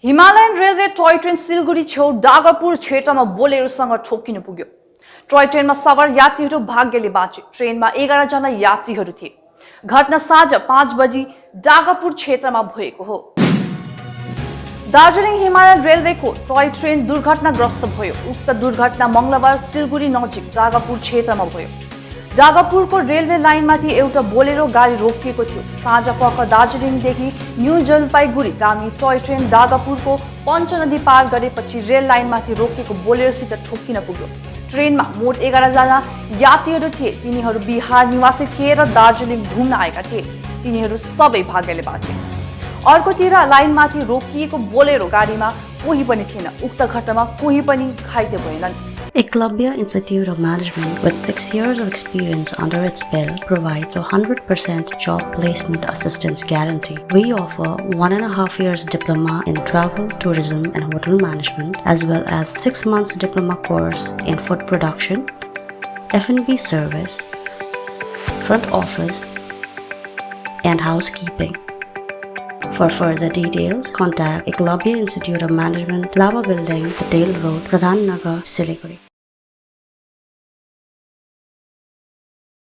Himalayan railway toy train Siliguri छेउ डागरपुर क्षेत्रमा बोलेरोसँग ठोकिन पुग्यो। टोय ट्रेनमा सवार यात्रीहरू भाग्यले बाँचे। ट्रेनमा 11 जना यात्रीहरू थिए। घटना साँझ 5 बजी डागरपुर क्षेत्रमा भएको हो। दार्जिलिङ हिमालयन रेलवेको टोय ट्रेन दुर्घटनाग्रस्त भयो। उक्त दुर्घटना मंगलबार सिलगढी नजिक डागरपुर क्षेत्रमा भयो। डागरपुरको रेलवे लाइनमाथि एउटा बोलेरो गाडी रोकिएको थियो। साँझ पख दार्जिलिङदेखि न्यू जलपाइगुडी गामी टोय ट्रेन डागरपुरको पञ्चनदी पार गरेपछि रेल लाइनमाथि रोकिएको बोलेरोसित ठोकिन पुग्यो। ट्रेनमा मोट 11 जना यात्रीहरू थिए। तिनीहरू बिहार निवासी थिए र दार्जिलिङ घुम्न आएका थिए। तिनीहरू सबै भाग्यले बाँचे। अर्कोतिर लाइनमाथि रोकिएको बोलेरो गाडीमा कोही पनि थिएन। उक्त घटनामा कोही पनि घाइते भएनन्। Eklavya Institute of Management, with 6 years of experience under its belt, provides a 100% job placement assistance guarantee. We offer 1.5 years diploma in travel, tourism and hotel management, as well as 6 months diploma course in food production, F&B service, front office and housekeeping. For further details, contact Eklavya Institute of Management, Lava Building, Patel Road, Pradhan Nagar, Siliguri.